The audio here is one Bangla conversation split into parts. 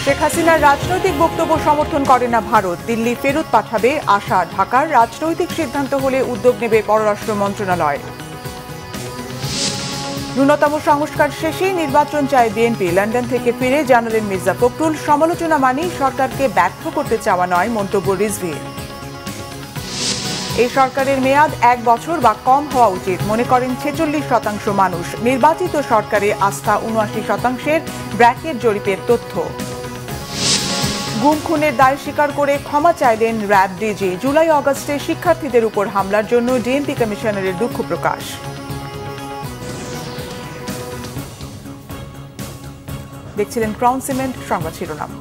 শেখ হাসিনার রাজনৈতিক বক্তব্য সমর্থন করে না ভারত, দিল্লি ফেরত পাঠাবে আশা। ঢাকার রাজনৈতিক সিদ্ধান্ত হলে উদ্যোগ নেবে পররাষ্ট্র মন্ত্রণালয়। ন্যূনতম সংস্কার শেষেই নির্বাচন চায় বিএনপি, লন্ডন থেকে ফিরে জানালেন মির্জা ফখরুল। সমালোচনা মানেই সরকারকে ব্যর্থ করতে চাওয়া নয়, মন্তব্য রিজভীর। এই সরকারের মেয়াদ 1 বছর বা কম হওয়া উচিত মনে করেন 46% মানুষ। নির্বাচিত সরকারে আস্থা 79%, ব্র্যাকেট জরিপের তথ্য। গুম খুনের দায় স্বীকার করে ক্ষমা চাইলেন র্যাব ডিজি। জুলাই আগস্টে শিক্ষার্থীদের উপর হামলার জন্য ডিএমপি কমিশনারের দুঃখ প্রকাশ। দেখছিলেন ক্রাউন সিমেন্ট সংবাদ শিরোনাম।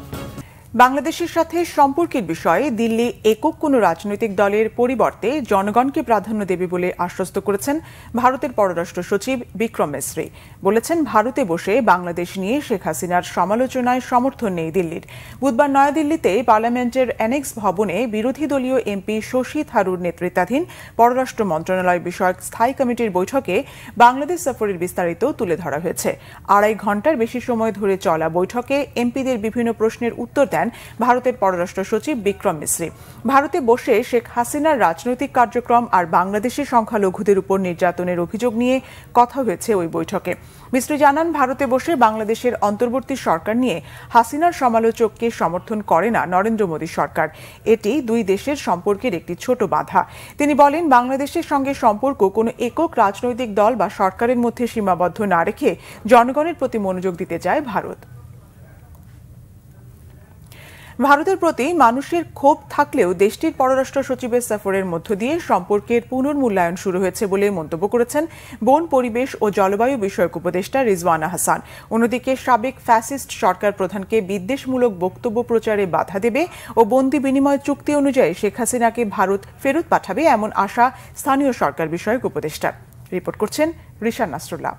বাংলাদেশের সাথে সম্পর্কের বিষয়ে দিল্লি একক কোনো রাজনৈতিক দলের পরিবর্তে জনগণকে প্রাধান্য দেবে বলে আশ্বস্ত করেছেন ভারতের পররাষ্ট্র সচিব বিক্রম মিসরি। বলেছেন, ভারতে বসে বাংলাদেশ নিয়ে শেখ হাসিনার সমালোচনায় সমর্থন নেই দিল্লির। বুধবার নয়াদিল্লিতে পার্লামেন্টের অ্যানেক্স ভবনে বিরোধী দলীয় এমপি শশী থারুর নেতৃত্বাধীন পররাষ্ট্র মন্ত্রণালয় বিষয়ক স্থায়ী কমিটির বৈঠকে বাংলাদেশ সফরের বিস্তারিত তুলে ধরা হয়েছে। 2.5 ঘণ্টার বেশি সময় ধরে চলা বৈঠকে এমপিদের বিভিন্ন প্রশ্নের উত্তর দেন ভারতের পররাষ্ট্র সচিব বিক্রম মিসরি। ভারতে বসে শেখ হাসিনার রাজনৈতিক কার্যক্রম আর বাংলাদেশের সংখ্যালঘুদের উপর নির্যাতনের অভিযোগ নিয়ে কথা হয়েছে ওই বৈঠকে। মিসরি জানান, ভারতে বসে বাংলাদেশের অন্তর্বর্তী সরকার নিয়ে হাসিনার সমালোচককে সমর্থন করে না নরেন্দ্র মোদী সরকার। এটি দুই দেশের সম্পর্কের একটি ছোট বাধা। তিনি বলেন, বাংলাদেশের সঙ্গে সম্পর্ক কোনো একক রাজনৈতিক দল বা সরকারের মধ্যে সীমাবদ্ধ না রেখে জনগণের প্রতি মনোযোগ দিতে চায় ভারত। ভারতের প্রতি মানুষের ক্ষোভ থাকলেও দেশটির পররাষ্ট্র সচিবের সফরের মধ্য দিয়ে সম্পর্কের পুনর্মূল্যায়ন শুরু হয়েছে বলে মন্তব্য করেছেন বন, পরিবেশ ও জলবায়ু বিষয়ক উপদেষ্টা রিজওয়ানা হাসান। অন্যদিকে সাবেক ফ্যাসিস্ট সরকার প্রধানকে বিদ্বেষমূলক বক্তব্য প্রচারে বাধা দেবে ও বন্দি বিনিময় চুক্তি অনুযায়ী শেখ হাসিনাকে ভারত ফেরত পাঠাবে এমন আশা স্থানীয় সরকার বিষয়ক উপদেষ্টার। রিপোর্ট করছেন রিশান নাসরুল্লাহ।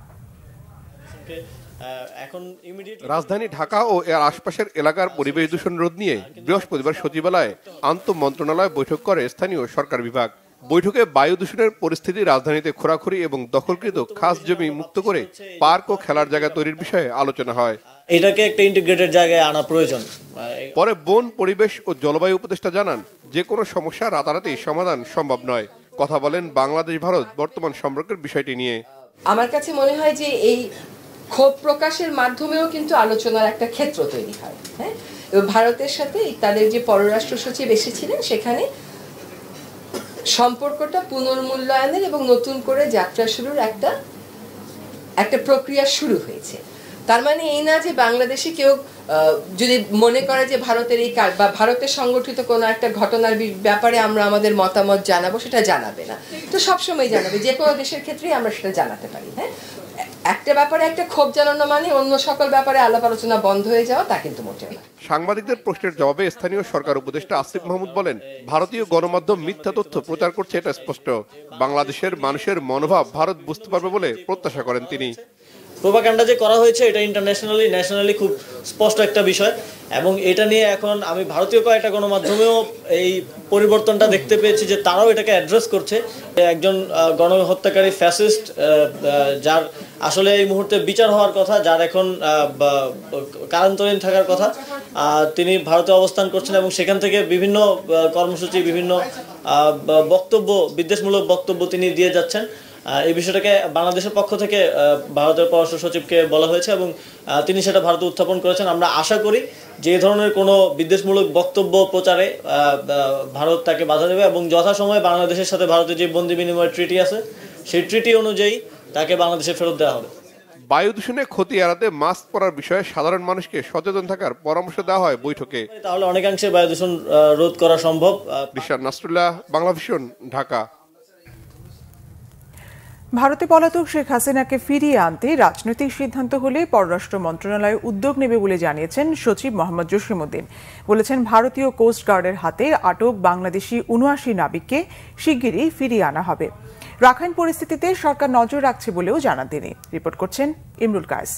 রাজধানী ঢাকা ও এর আশপাশের এলাকার পরিবেশ দূষণ রোধ নিয়ে বৃহস্পতিবার সচিবালয়ে আন্তঃমন্ত্রণালয় বৈঠক করে স্থানীয় সরকার বিভাগ। বৈঠকে বায়ু দূষণের পরিস্থিতি, রাজধানীতে খোরাখুরি এবং দখলকৃত খাস জমি মুক্ত করে পার্ক ও খেলার জায়গা তৈরির বিষয়ে আলোচনা হয়। এটাকে একটা ইন্টিগ্রেটেড জায়গায় আনা প্রয়োজন। পরে বন, পরিবেশ ও জলবায়ু উপদেষ্টা জানান, যে কোনো সমস্যা রাতারাতি সমাধান সম্ভব নয়। কথা বলেন বাংলাদেশ ভারত বর্তমান সম্পর্কের বিষয়টি নিয়ে। আমার কাছে মনে হয় যে এই ক্ষোভ প্রকাশের মাধ্যমেও কিন্তু আলোচনার একটা ক্ষেত্র তৈরি হয়। হ্যাঁ, ভারতের সাথে তাদের যে পররাষ্ট্র সচিব এসেছিলেন, সেখানে সম্পর্কটা পুনর্মূল্যায়নের এবং নতুন করে যাত্রা শুরুর একটা প্রক্রিয়া শুরু হয়েছে। তার মানে এই না যে বাংলাদেশে কেউ যদি মনে করে যে ভারতের এই বা ভারতের সংগঠিত কোনো একটা ঘটনার ব্যাপারে আমরা আমাদের মতামত জানাবো, সেটা জানাবে না। তো সবসময় জানাবে, যে কোনো দেশের ক্ষেত্রেই আমরা সেটা জানাতে পারি। হ্যাঁ, একটা ব্যাপারে একটা ক্ষোভ জানানো মানে অন্য সকল ব্যাপারে আলাপ আলোচনা বন্ধ হয়ে যাওয়া, তা কিন্তু মোটেও না। সাংবাদিকদের প্রশ্নের জবাবে স্থানীয় সরকার উপদেষ্টা আসিফ মাহমুদ বলেন, ভারতীয় গণমাধ্যম মিথ্যা তথ্য প্রচার করছে, এটা স্পষ্ট। বাংলাদেশের মানুষের মনোভাব ভারত বুঝতে পারবে বলে প্রত্যাশা করেন তিনি। প্রোপাগান্ডা যে করা হয়েছে, এটা ইন্টারন্যাশনালি ন্যাশনালি খুব স্পষ্ট একটা বিষয়, এবং এটা নিয়ে এখন আমি ভারতীয় কয়েকটা গণমাধ্যমেও এই পরিবর্তনটা দেখতে পেয়েছি যে তারাও এটাকে অ্যাড্রেস করছে। একজন গণহত্যাকারী ফ্যাসিস্ট, যার আসলে এই মুহূর্তে বিচার হওয়ার কথা, যার এখন কারান্তরীণ থাকার কথা, তিনি ভারতে অবস্থান করছেন এবং সেখান থেকে বিভিন্ন কর্মসূচি, বিভিন্ন বক্তব্য, বিদ্বেষমূলক বক্তব্য তিনি দিয়ে যাচ্ছেন। এই বিষয়টাকে বাংলাদেশের পক্ষ থেকে ভারতের পররাষ্ট্র সচিবকে বলা হয়েছে এবং তিনি সেটা ভারতে উত্থাপন করেছেন। আমরা আশা করি যে এই ধরনের কোনো বিদ্বেষমূলক বক্তব্য প্রচারে ভারত তাকে বাধা দেবে এবং যথাসময়ে বাংলাদেশের সাথে ভারতের যে বন্দি বিনিময় ট্রিটি আছে, সেই ট্রিটি অনুযায়ী তাকে বাংলাদেশে ফেরত দেওয়া হবে। বায়ু দূষণে ক্ষতি এড়াতে মাস্ক পরার বিষয়ে সাধারণ মানুষকে সচেতন থাকার পরামর্শ দেওয়া হয় বৈঠকে। তাহলে অনেকাংশে বায়ু দূষণ রোধ করা সম্ভব। রিশান নাসরুল্লাহ, বাংলা ভিশন, ঢাকা। ভারতে পলাতক শেখ হাসিনাকে ফিরিয়ে আনতে রাজনৈতিক সিদ্ধান্ত হলে পররাষ্ট্র মন্ত্রণালয় উদ্যোগ নেবে বলে জানিয়েছেন সচিব মোহাম্মদ জসিমউদ্দিন। বলেছেন, ভারতীয় কোস্ট গার্ডের হাতে আটক বাংলাদেশি ৭৯ নাবিককে শিগগিরই ফিরিয়ে আনা হবে। রাখাইন পরিস্থিতিতে সরকার নজর রাখছে বলেও জানান তিনি। রিপোর্ট করছেন ইমরুল কায়েস।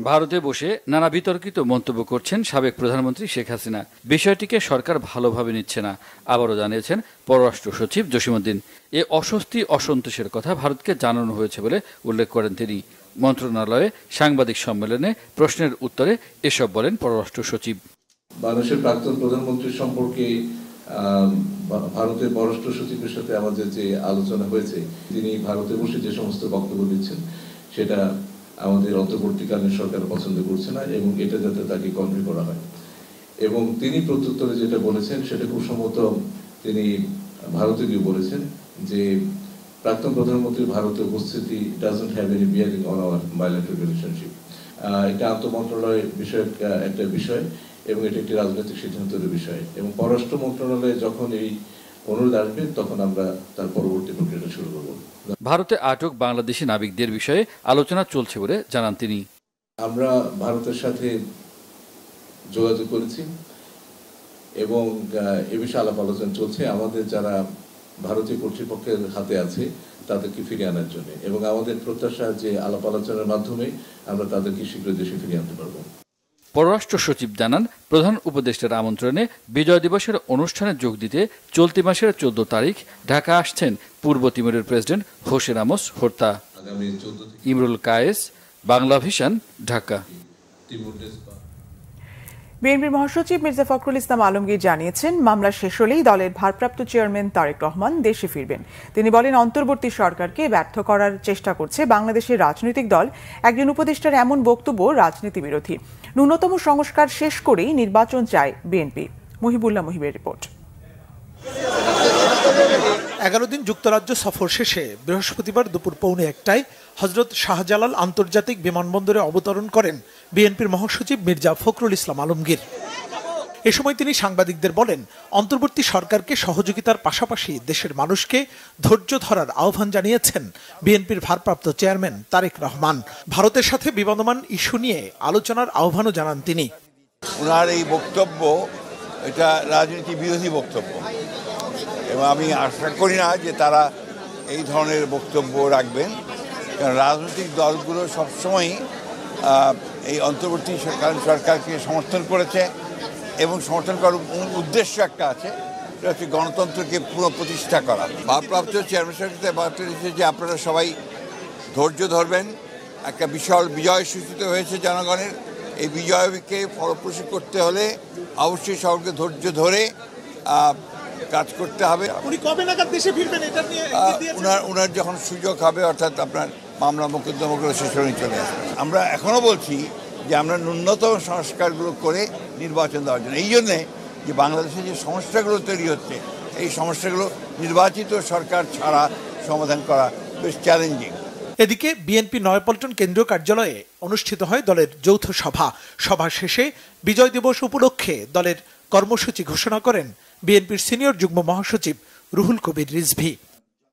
ভারতে বসে নানা বিতর্কিত মন্তব্য করছেন সাবেক প্রধানমন্ত্রী শেখ হাসিনা। বিষয়টিকে সরকার ভালোভাবে নিচ্ছে না, আবারও জানিয়েছেন পররাষ্ট্র সচিব জসিমউদ্দিন। এ অস্বস্তি, অসন্তোষের কথা ভারতকে জানানো হয়েছে বলে উল্লেখ করেন তিনি। মন্ত্রণালয়ে সাংবাদিক সম্মেলনে প্রশ্নের উত্তরে এসব বলেন পররাষ্ট্র সচিব। বাংলাদেশের প্রাক্তন প্রধানমন্ত্রী সম্পর্কে ভারতের পররাষ্ট্র সচিবের সাথে আমাদের যে আলোচনা হয়েছে, তিনি ভারতে বসে যে সমস্ত বক্তব্য দিচ্ছেন সেটা আমাদের অন্তর্বর্তীকালীন সরকার পছন্দ করছে না এবং এটা যাতে তাকে কনভে করা হয়। এবং তিনি প্রত্যুত্তরে যেটা বলেছেন সেটা খুব সম্ভবত তিনি ভারতে গিয়ে বলেছেন যে প্রাক্তন প্রধানমন্ত্রীর ভারতের উপস্থিতি doesn't have any bearing on our bilateral relationship. এটা আন্তঃমন্ত্রণালয় বিষয়ক একটা বিষয় এবং এটা একটি রাজনৈতিক সিদ্ধান্তের বিষয়, এবং পররাষ্ট্র মন্ত্রণালয়ে যখন এই অনুরোধ আসবে তখন আমরা তার পরবর্তী প্রক্রিয়াটা শুরু করব। ভারতে আটক বাংলাদেশি নাবিকদের বিষয়ে আলোচনা চলছে বলে জানান তিনি। আমরা ভারতের সাথে যোগাযোগ করেছি এবং এ বিষয়ে আলাপ আলোচনা চলছে আমাদের যারা ভারতীয় কর্তৃপক্ষের হাতে আছে তাদেরকে ফিরিয়ে আনার জন্য, এবং আমাদের প্রত্যাশা যে আলাপ আলোচনার মাধ্যমে আমরা তাদেরকে শীঘ্র দেশে ফিরিয়ে আনতে পারবো। পররাষ্ট্র সচিব জানান, প্রধান উপদেষ্টার আমন্ত্রণে বিজয় দিবসের অনুষ্ঠানে যোগ দিতে চলতি মাসের 14 তারিখ ঢাকা আসছেন পূর্ব তিমুরের president Jose Ramos Horta. Imrul Kayes, Bangla Vision, Dhaka. বিএনপির মহাসচিব মির্জা ফখরুল ইসলাম আলমগীর জানিয়েছেন, মামলা শেষ হলেই দলের ভারপ্রাপ্ত চেয়ারম্যান তারেক রহমান দেশে ফিরবেন। তিনি বলেন, অন্তর্বর্তী সরকারকে ব্যর্থ করার চেষ্টা করছে বাংলাদেশের রাজনৈতিক দল। একজন উপদেষ্টার এমন বক্তব্য রাজনীতি বিরোধী। ন্যূনতম সংস্কার শেষ করেই নির্বাচন চায় বিএনপি। মুহিবুল্লাহ মুহিবের রিপোর্ট। 11 দিন যুক্তরাজ্য সফর শেষে বৃহস্পতিবার দুপুর 1:45 হযরত শাহজালাল আন্তর্জাতিক বিমানবন্দরে অবতরণ করেন বিএনপির মহাসচিব মির্জা ফখরুল ইসলাম আলমগীর। এ সময় তিনি সাংবাদিকদের বলেন, অন্তর্বর্তী সরকারকে সহযোগিতার পাশাপাশি দেশের মানুষকে ধৈর্য ধরার আহ্বান জানিয়েছেন বিএনপির ভারপ্রাপ্ত চেয়ারম্যান তারেক রহমান। ভারতের সাথে বিবদমান ইস্যু নিয়ে আলোচনার আহ্বানও জানান তিনি। ওনার এই বক্তব্য এটা রাজনীতি বিরোধী বক্তব্য, এবং আমি আশা করি না যে তারা এই ধরনের বক্তব্য রাখবেন, কারণ রাজনৈতিক দলগুলো সবসময়ই এই অন্তর্বর্তী সরকারকে সমর্থন করেছে এবং সমর্থন করার উদ্দেশ্য একটা আছে, সেটা হচ্ছে গণতন্ত্রকে পুনঃপ্রতিষ্ঠা করা। ভারপ্রাপ্ত চেয়ারম্যান সাহেবের বার্তা দিচ্ছে যে আপনারা সবাই ধৈর্য ধরবেন। একটা বিশাল বিজয় সূচিত হয়েছে জনগণের, এই বিজয়কে ফলপ্রসূ করতে হলে অবশ্যই সবাইকে ধৈর্য ধরে কাজ করতে হবে। উনি কবে নাগাদ দেশে ফিরবেন এটা নিয়ে উনার যখন সুযোগ হবে, অর্থাৎ আপনার মামলা মোকদ্দমাগুলো শেষ হয়ে চলে আসবে। আমরা এখনও বলছি যে আমরা ন্যূনতম সংস্কারগুলো করে নির্বাচন দেওয়ার জন্য, এই জন্যে যে বাংলাদেশে যে সমস্যাগুলো তৈরি হচ্ছে এই সমস্যাগুলো নির্বাচিত সরকার ছাড়া সমাধান করা বেশ চ্যালেঞ্জিং। এদিকে বিএনপি নয়াপল্টন কেন্দ্রীয় কার্যালয়ে অনুষ্ঠিত হয় দলের যৌথ সভা। সভা শেষে বিজয় দিবস উপলক্ষে দলের কর্মসূচি ঘোষণা করেন বিএনপির সিনিয়র যুগ্ম মহাসচিব রুহুল কবির রিজভী।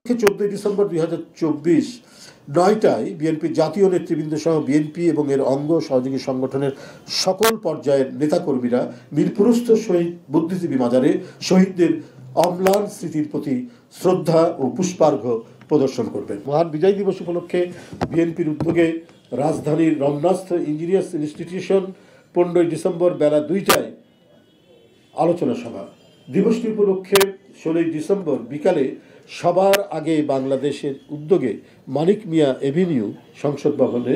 14 ডিসেম্বর 2024 9টায় বিএনপির জাতীয় নেতৃবৃন্দ সহ বিএনপি এবং এর অঙ্গ সহযোগী সংগঠনের সকল পর্যায়ের নেতাকর্মীরা মিরপুরস্থ শহীদ বুদ্ধিজীবী মাজারে শহীদদের অম্লান স্মৃতির প্রতি শ্রদ্ধা ও পুষ্পার্ঘ্য প্রদর্শন করবেন। মহান বিজয় দিবস উপলক্ষে বিএনপির উদ্যোগে রাজধানীর রমনাস্থ ইঞ্জিনিয়ার্স ইনস্টিটিউশন 15 ডিসেম্বর বেলা 2টায় আলোচনা সভা। দিবসটি উপলক্ষে 16 ডিসেম্বর বিকালে সবার আগে বাংলাদেশের উদ্যোগে মানিক মিয়া এভিনিউ সংসদ ভবনে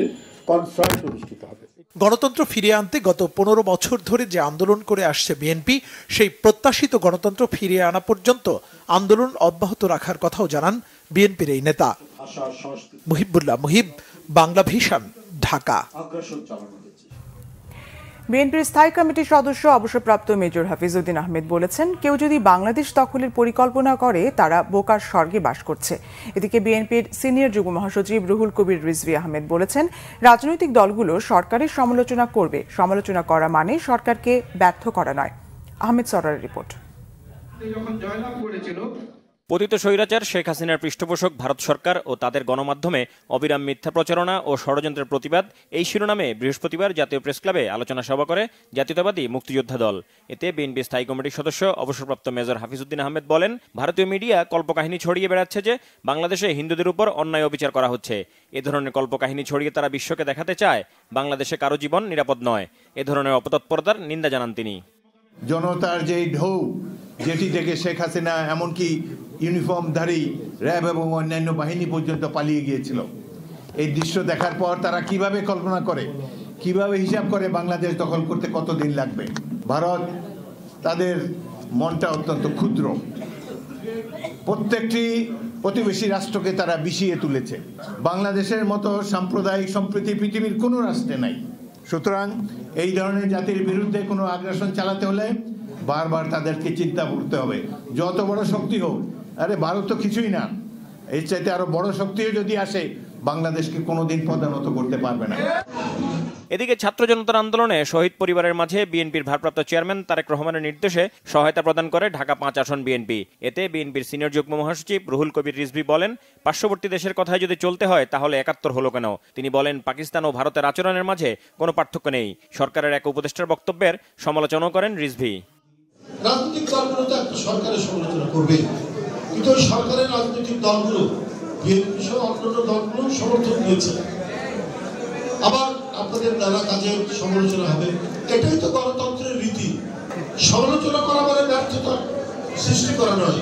কনসার্ট অনুষ্ঠিত হবে। গণতন্ত্র ফিরিয়ে আনতে গত 15 বছর ধরে যে আন্দোলন করে আসছে বিএনপি, সেই প্রত্যাশিত গণতন্ত্র ফিরিয়ে আনা পর্যন্ত আন্দোলন অব্যাহত রাখার কথাও জানান বিএনপির এই নেতা। মুহিবুল্লাহ মুহিব, বাংলা ভিশন, ঢাকা। বিএনপির স্থায়ী কমিটির সদস্য অবসরপ্রাপ্ত মেজর হাফিজউদ্দিন আহমেদ বলেছেন, কেউ যদি বাংলাদেশ দখলের পরিকল্পনা করে তারা বোকার স্বর্গে বাস করছে। এদিকে বিএনপির সিনিয়র যুগ্ম মহাসচিব রুহুল কবির রিজভী আহমেদ বলেছেন, রাজনৈতিক দলগুলো সরকারের সমালোচনা করবে, সমালোচনা করা মানে সরকারকে ব্যর্থ করা নয়। আহমেদ সরারের রিপোর্ট। পতিত স্বৈরাচার শেখ হাসিনার পৃষ্ঠপোষক ভারত সরকার ও তাদের গণমাধ্যমে অবিরাম মিথ্যা প্রচারণা ও ষড়যন্ত্রের প্রতিবাদ, এই শিরোনামে বৃহস্পতিবার জাতীয় প্রেস ক্লাবে আলোচনা সভা করে জাতীয়তাবাদী মুক্তিযোদ্ধা দল। এতে বিএনপি স্থায়ী কমিটির সদস্য অবসরপ্রাপ্ত মেজর হাফিজউদ্দিন আহমেদ বলেন, ভারতীয় মিডিয়া কল্পকাহিনী ছড়িয়ে বেড়াচ্ছে যে বাংলাদেশে হিন্দুদের উপর অন্যায় অবিচার করা হচ্ছে। এ ধরনের কল্পকাহিনী ছড়িয়ে তারা বিশ্বকে দেখাতে চায় বাংলাদেশে কারো জীবন নিরাপদ নয়। এ ধরনের অপতৎপরতার নিন্দা জানান তিনি। জনতার যে ঢৌ, যেটি থেকে শেখ হাসিনা এমনকি ইউনিফর্মধারী র্যাব এবং অন্যান্য বাহিনী পর্যন্ত পালিয়ে গিয়েছিল, এই দৃশ্য দেখার পর তারা কিভাবে কল্পনা করে, কিভাবে হিসাব করে বাংলাদেশ দখল করতে কতদিন লাগবে। ভারত তাদের মনটা অত্যন্ত ক্ষুদ্র, প্রত্যেকটি প্রতিবেশী রাষ্ট্রকে তারা বিষিয়ে তুলেছে। বাংলাদেশের মতো সাম্প্রদায়িক সম্প্রীতি পৃথিবীর কোনো রাষ্ট্রে নাই। সুতরাং এই ধরনের জাতির বিরুদ্ধে কোনো আগ্রাসন চালাতে হলে বারবার তাদেরকে চিন্তা করতে হবে, যত বড় শক্তি হোক। আরে ভারত তো কিছুই না, এর চাইতে আরো বড় শক্তিও যদি আসে বাংলাদেশকে কোনোদিন পদানত করতে পারবে না। এদিকে ছাত্র জনতার আন্দোলনে শহীদ পরিবারের মাঝে বিএনপির ভারপ্রাপ্ত চেয়ারম্যান তারেক রহমানের নির্দেশে সহায়তা প্রদান করে ঢাকা 5 আসন বিএনপি। এতে বিএনপির সিনিয়র যুগ্ম মহাসচিব রুহুল কবির রিজভী বলেন, পার্শ্ববর্তী দেশের কথায় যদি চলতে হয় তাহলে 71 হলো কেন। তিনি বলেন, পাকিস্তান ও ভারতের আচরণের মাঝে কোনো পার্থক্য নেই। সরকারের এক উপদেষ্টার বক্তব্যের সমালোচনাও করেন রিজভী। রাজনৈতিক দলগুলো তো একটা সরকারের সমালোচনা করবে, কিন্তু ওই সরকারের রাজনৈতিক দলগুলো বিএনপি সহ অন্যান্য দলগুলো সমর্থন দিয়েছে। আবার আপনাদের নানা কাজের সমালোচনা হবে, এটাই তো গণতন্ত্রের রীতি। সমালোচনা করা মানে ব্যর্থতা সৃষ্টি করা নয়।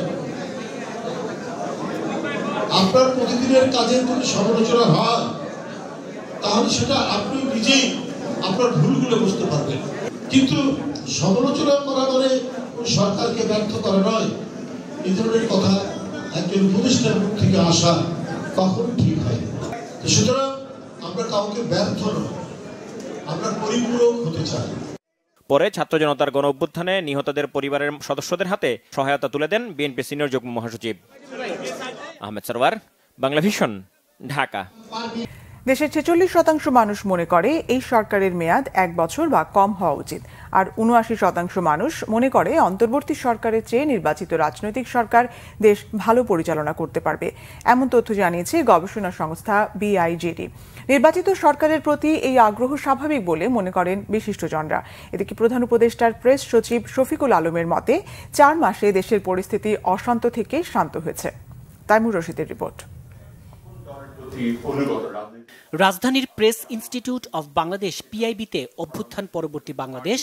আপনার প্রতিদিনের কাজের যদি সমালোচনা হয় তাহলে সেটা আপনি নিজেই আপনার ভুলগুলো বুঝতে পারবেন। কিন্তু সমালোচনা করা মানে সরকারকে ব্যর্থ করা নয়। এই ধরনের কথা একজন উপদেষ্টার মুখ থেকে আসা কখনো ঠিক হয়। সুতরাং আমরা কাউকে ব্যর্থ নয়, আমরা পরিপূরক হতে চাই। পরে ছাত্র জনতার গণ অভ্যুত্থানে নিহতদের পরিবারের সদস্যদের হাতে সহায়তা তুলে দেন বিএনপি সিনিয়র যুগ্ম মহাসচিব। আহমেদ সরওয়ার, বাংলা ভিশন, ঢাকা। দেশের 46% মানুষ মনে করে এই সরকারের মেয়াদ 1 বছর বা কম হওয়া উচিত, আর 79% মানুষ মনে করে অন্তর্বর্তী সরকারের চেয়ে নির্বাচিত রাজনৈতিক সরকার দেশ ভালো পরিচালনা করতে পারবে। এমন তথ্য জানিয়েছে গবেষণা সংস্থা BIJD। নির্বাচিত সরকারের প্রতি এই আগ্রহ স্বাভাবিক বলে মনে করেন বিশিষ্টজনরা। এদিকে প্রধান উপদেষ্টার প্রেস সচিব শফিকুল আলমের মতে 4 মাসে দেশের পরিস্থিতি অশান্ত থেকে শান্ত হয়েছে। তাইমুর রশিদের রিপোর্ট। রাজধানীর প্রেস ইনস্টিটিউট অব বাংলাদেশ PIB-তে অভ্যুত্থান পরবর্তী বাংলাদেশ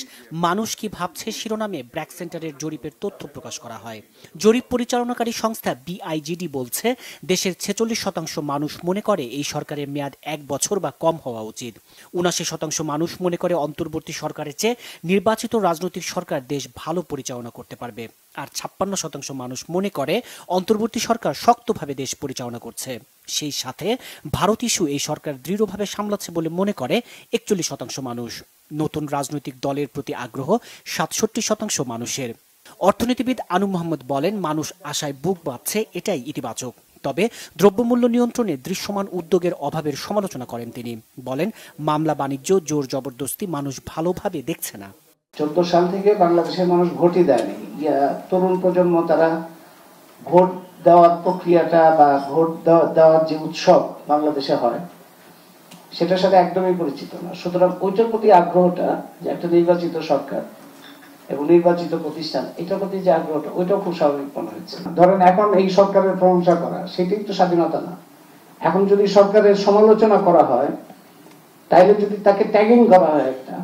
মানুষ কি ভাবছে শিরোনামে ব্র্যাক সেন্টারের জরিপের তথ্য প্রকাশ করা হয়। জরিপ পরিচালনাকারী সংস্থা BIJD বলছে, দেশের 46% মানুষ মনে করে এই সরকারের মেয়াদ 1 বছর বা কম হওয়া উচিত। 79% মানুষ মনে করে অন্তর্বর্তী সরকারের চেয়ে নির্বাচিত রাজনৈতিক সরকার দেশ ভালো পরিচালনা করতে পারবে। আর 56% মানুষ মনে করে অন্তর্বর্তী সরকার শক্তভাবে দেশ পরিচালনা করছে। সেই সাথে ভারত ইস্যু এই সরকার দৃঢ়ভাবে সামলাচ্ছে বলে মনে করে 41% মানুষ। নতুন রাজনৈতিক দলের প্রতি আগ্রহ 67% মানুষের। অর্থনীতিবিদ আনু মোহাম্মদ বলেন, মানুষ আশায় বুক বাঁধছে, এটাই ইতিবাচক। তবে দ্রব্যমূল্য নিয়ন্ত্রণে দৃশ্যমান উদ্যোগের অভাবের সমালোচনা করেন তিনি। বলেন, মামলা বাণিজ্য, জোর জবরদস্তি মানুষ ভালোভাবে দেখছে না। 14 সাল থেকে বাংলাদেশের মানুষ ভোটই দেয়নি। তরুণ প্রজন্ম তারা ভোট দেওয়ার প্রক্রিয়াটা বা ভোট দেওয়ার যে উৎসব বাংলাদেশে হয় সেটার সাথে একদমই পরিচিত না। সুতরাং ওইটার প্রতি আগ্রহটা, যে একটা নির্বাচিত সরকার এবং নির্বাচিত প্রতিষ্ঠান, এটার প্রতি যে আগ্রহটা, ওইটাও খুব স্বাভাবিক মনে হচ্ছে। ধরেন এখন এই সরকারের প্রশংসা করা, সেটাই তো স্বাধীনতা না। এখন যদি সরকারের সমালোচনা করা হয়, তাইলে যদি তাকে ট্যাগিং করা হয় একটা,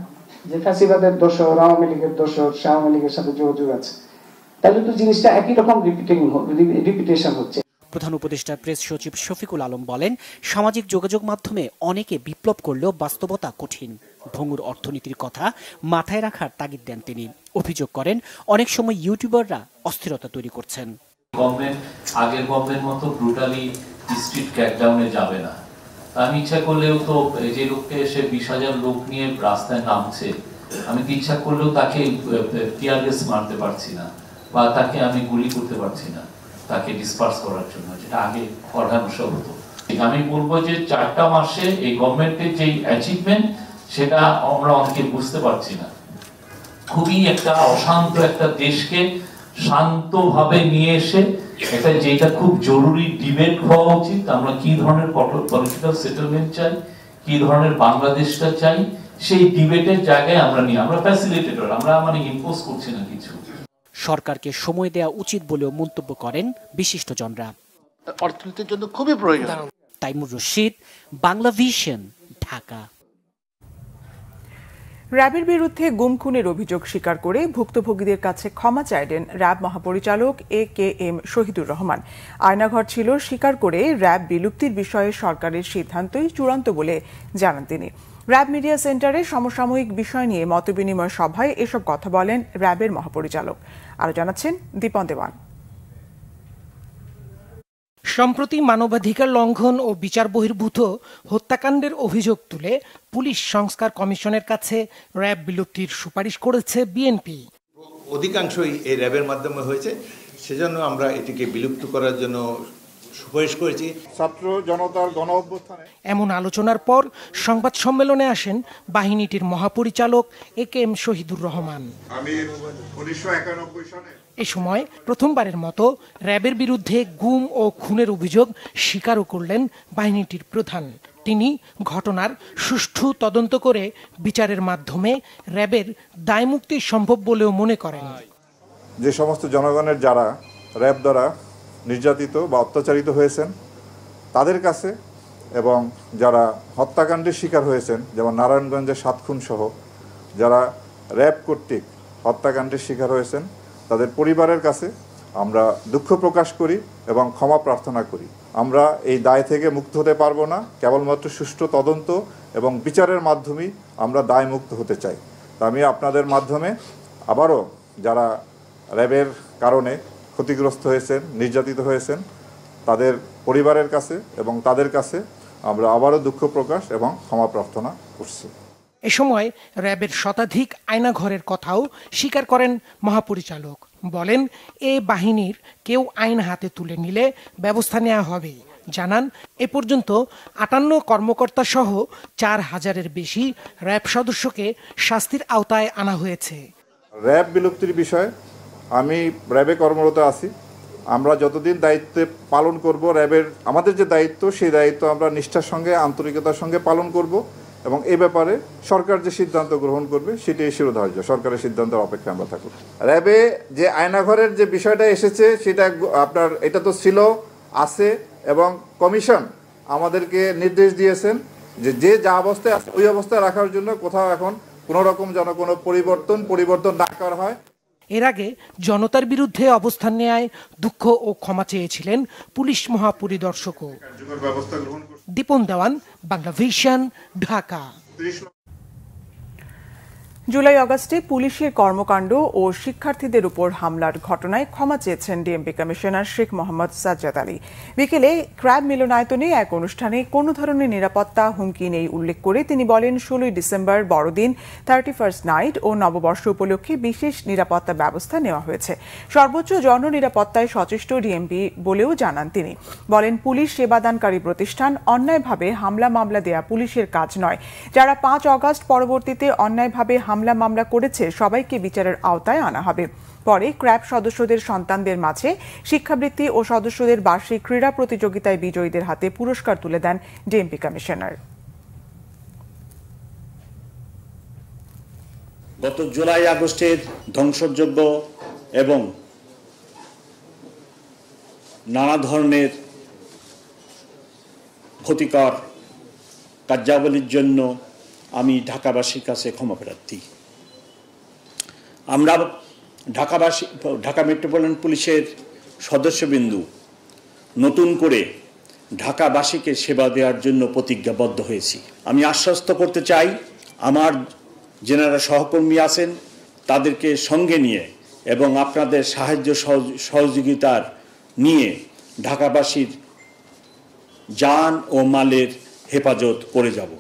যে ফ্যাসিবাদের দোষর, আওয়ামী লীগের দোষর, আওয়ামী লীগের সাথে যোগাযোগ আছে, তাহলে তো জিনিসটা একই রকম রিপিটেশন হচ্ছে। প্রধান উপদেষ্টা প্রেস সচিব শফিকুল আলম বলেন, সামাজিক যোগাযোগ মাধ্যমে অনেকে বিপ্লব করলেও বাস্তবতা কঠিন। ভঙ্গুর অর্থনীতির কথা মাথায় রাখার তাগিদ দেন তিনি। অভিযোগ করেন, অনেক সময় ইউটিউবাররা অস্থিরতা তৈরি করছেন। গভর্নমেন্ট আগের গভর্নমেন্ট মতো ব্রুটালি স্ট্রিট ক্র্যাকডাউনে যাবে না। আমি ইচ্ছা করলেও তো যে লোককে এসে 20,000 লোক নিয়ে রাস্তায় নামছে, আমি ইচ্ছা করলেও তাকে টিয়ার গ্যাস মারতে পারছি না, বা তাকে আমি গুলি করতে পারছি না তাকে ডিসপার্স করার জন্য, যেটা আগে করানো হতো। আমি বলবো যে 4টা মাসে এই গভর্নমেন্টের যে অ্যাচিভমেন্ট, সেটা আমরা অনেকে বুঝতে পারছি না। খুবই একটা অশান্ত একটা দেশকে শান্তভাবে নিয়ে এসে এটা যেটা খুব জরুরি ডিবেট হওয়া উচিত, আমরা কি ধরনের পলিটিক্যাল সেটেলমেন্ট চাই, কি ধরনের বাংলাদেশটা চাই, সেই ডিবেটের জায়গায় আমরা ফ্যাসিলিটেটর, আমরা ইম্পোজ করছি না কিছু। সরকারকে সময় দেওয়া উচিত বলেও মন্তব্য করেন বিশিষ্টজনরা। অর্থনীতির জন্য খুবই প্রয়োজন। তাইমুর রশিদ, বাংলা ভিশন, ঢাকা। র্যাবের বিরুদ্ধে গুম খুনের অভিযোগ স্বীকার করে ভুক্তভোগীদের কাছে ক্ষমা চাইলেন র্যাব মহাপরিচালক AKM শহীদুর রহমান। আয়নাঘর ছিল স্বীকার করে র্যাব বিলুপ্তির বিষয়ে সরকারের সিদ্ধান্তই চূড়ান্ত বলে জানান তিনি। র্যাব মিডিয়া সেন্টারে সমসাময়িক বিষয় নিয়ে মতবিনিময় সভায় এসব কথা বলেন র্যাবের মহাপরিচালক। আরো জানাচ্ছেন দীপন দেওয়ান। সম্প্রতি মানবাধিকার লঙ্ঘন ও বিচার বহির্ভূত হত্যাকাণ্ডের অভিযোগ তুলে পুলিশ সংস্কার কমিশনের কাছে র্যাব বিলুপ্তির সুপারিশ করেছে বিএনপি। অধিকাংশই এই র্যাবের মাধ্যমে হয়েছে, সেজন্য আমরা এটিকে বিলুপ্ত করার জন্য সুপারিশ করেছি। ছাত্র জনতার গণ অভ্যুত্থানে এমন আলোচনার পর সংবাদ সম্মেলনে আসেন বাহিনীটির মহাপরিচালক AKM শহীদুর রহমান। আমি 1991 সালে এ সময় প্রথমবারের মতো র্যাবের বিরুদ্ধে গুম ও খুনের অভিযোগ স্বীকারও করলেন বাহিনীটির প্রধান। তিনি ঘটনার সুষ্ঠু তদন্ত করে বিচারের মাধ্যমে র্যাবের দায়মুক্তি সম্ভব বলেও মনে করেন। যে সমস্ত জনগণের যারা র্যাব দ্বারা নির্যাতিত বা অত্যাচারিত হয়েছেন তাদের কাছে, এবং যারা হত্যাকাণ্ডের শিকার হয়েছেন, যেমন নারায়ণগঞ্জের 7 খুন সহ যারা র্যাব কর্তৃক হত্যাকাণ্ডের শিকার হয়েছেন, তাদের পরিবারের কাছে আমরা দুঃখ প্রকাশ করি এবং ক্ষমা প্রার্থনা করি। আমরা এই দায় থেকে মুক্ত হতে পারবো না, কেবলমাত্র সুষ্ঠু তদন্ত এবং বিচারের মাধ্যমেই আমরা দায় মুক্ত হতে চাই। তা আমি আপনাদের মাধ্যমে আবারও যারা র্যাবের কারণে ক্ষতিগ্রস্ত হয়েছেন, নির্যাতিত হয়েছেন, তাদের পরিবারের কাছে এবং তাদের কাছে আমরা আবারও দুঃখ প্রকাশ এবং ক্ষমা প্রার্থনা করছি। এ সময় র্যাবের শতাধিক আয়নাঘরের কথাও স্বীকার করেন মহাপরিচালক। বলেন, এ বাহিনীর কেউ আইন হাতে তুলে নিলে ব্যবস্থা নেওয়া হবে। জানান, এ পর্যন্ত 58 কর্মকর্তা সহ 4000-এর বেশি র্যাব সদস্যকে শাস্তির আওতায় আনা হয়েছে। র্যাব বিলুপ্তির বিষয়ে আমি র্যাবে কর্মরত আছি। আমরা যতদিন দায়িত্ব পালন করব, র্যাবের আমাদের যে দায়িত্ব, সেই দায়িত্ব আমরা নিষ্ঠার সঙ্গে, আন্তরিকতার সঙ্গে পালন করব, এবং এই ব্যাপারে সরকার যে সিদ্ধান্ত গ্রহণ করবে সেটাই শিরোধার্য। সরকারের সিদ্ধান্তের অপেক্ষায় আমরা থাকব। র্যাবে যে আয়নাঘরের যে বিষয়টা এসেছে সেটা আপনার এটা তো ছিল, আছে, এবং কমিশন আমাদেরকে নির্দেশ দিয়েছেন যে যা অবস্থায় আছে ওই অবস্থায় রাখার জন্য। কোথাও এখন কোনো রকম যেন কোনো পরিবর্তন না করা হয়। এর আগে জনতার বিরুদ্ধে অবস্থান নেয় দুঃখ ও ক্ষমা চেয়েছিলেন পুলিশ মহাপরিদর্শকও। দীপন দেওয়ান, বাংলা ভিশন, ঢাকা। জুলাই আগস্টে পুলিশের কর্মকাণ্ড ও শিক্ষার্থীদের উপর হামলার ঘটনায় ক্ষমা চেয়েছেন ডিএমপি কমিশনার শেখ মোহাম্মদ সাজ্জাদ আলী। বিকেলে ক্র্যাব মিলনায়তনে এক অনুষ্ঠানে কোনো ধরনের নিরাপত্তা হুমকি নেই উল্লেখ করে তিনি বলেন, 16 ডিসেম্বর বড়দিন, 31st নাইট ও নববর্ষ উপলক্ষে বিশেষ নিরাপত্তা ব্যবস্থা নেওয়া হয়েছে। সর্বোচ্চ জননিরাপত্তায় সচেষ্ট ডিএমপি বলেও জানান তিনি। বলেন, পুলিশ সেবাদানকারী প্রতিষ্ঠান, অন্যায়ভাবে হামলা মামলা দেয়া পুলিশের কাজ নয়। যারা 5 আগস্ট পরবর্তীতে অন্যায়ভাবে হামলা মামলা করেছে সবাইকে বিচারের আওতায় আনা হবে। পরে ক্র্যাব সদস্যদের সন্তানদের মাঝে শিক্ষাবৃত্তি ও সদস্যদের বার্ষিক ক্রীড়া প্রতিযোগিতায় বিজয়ীদের হাতে পুরস্কার তুলে দেন ডিএমপি কমিশনার। গত জুলাই আগস্টের ধ্বংসযজ্ঞ এবং নানা ধরনের ক্ষতিকর কার্যাবলীর জন্য আমি ঢাকাবাসীর কাছে ক্ষমা প্রার্থী। আমরা ঢাকা মেট্রোপলিটন পুলিশের সদস্যবৃন্দ নতুন করে ঢাকাবাসীকে সেবা দেওয়ার জন্য প্রতিজ্ঞাবদ্ধ হয়েছি। আমি আশ্বস্ত করতে চাই, আমার যেনারা সহকর্মী আছেন তাদেরকে সঙ্গে নিয়ে এবং আপনাদের সাহায্য সহযোগিতার নিয়ে ঢাকাবাসীর জান ও মালের হেফাজত করে যাব।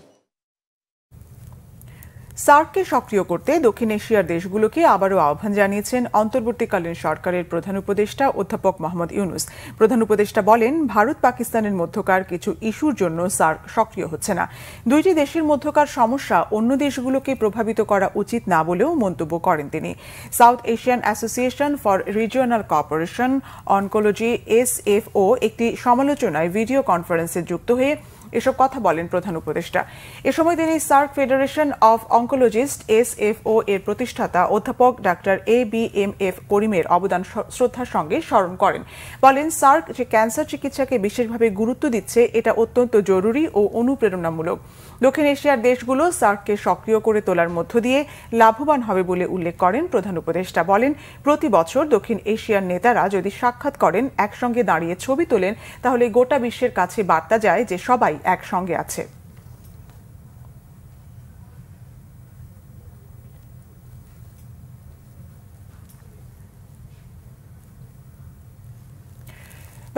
সার্ককে সক্রিয় করতে দক্ষিণ এশিয়ার দেশগুলোকে আবারও আহ্বান জানিয়েছেন অন্তর্বর্তীকালীন সরকারের প্রধান উপদেষ্টা অধ্যাপক মোহাম্মদ ইউনুস। প্রধান উপদেষ্টা বলেন, ভারত পাকিস্তানের মধ্যকার কিছু ইস্যুর জন্য সার্ক সক্রিয় হচ্ছে না। দুইটি দেশের মধ্যকার সমস্যা অন্য দেশগুলোকে প্রভাবিত করা উচিত না বলেও মন্তব্য করেন তিনি। South Asian association for regional cooperation oncology SFO একটি সমালোচনায় ভিডিও কনফারেন্সে যুক্ত হয়ে এসব কথা বলেন প্রধান উপদেষ্টা। এ সময় তিনি SAARC federation of oncologist SFO এর প্রতিষ্ঠাতা অধ্যাপক ডাক্তার ABMF করিমের অবদান শ্রদ্ধার সঙ্গে স্মরণ করেন। বলেন, সার্ক যে ক্যান্সার চিকিৎসাকে বিশেষভাবে গুরুত্ব দিচ্ছে এটা অত্যন্ত জরুরি ও অনুপ্রেরণামূলক। দক্ষিণ এশিয়ার দেশগুলো সার্ককে সক্রিয় করে তোলার মধ্য দিয়ে লাভবান হবে বলে উল্লেখ করেন প্রধান উপদেষ্টা। বলেন, প্রতি বছর দক্ষিণ এশিয়ার নেতারা যদি সাক্ষাৎ করেন, একসঙ্গে দাঁড়িয়ে ছবি তোলেন, তাহলে গোটা বিশ্বের কাছে বার্তা যায় যে সবাই একসঙ্গে আছে।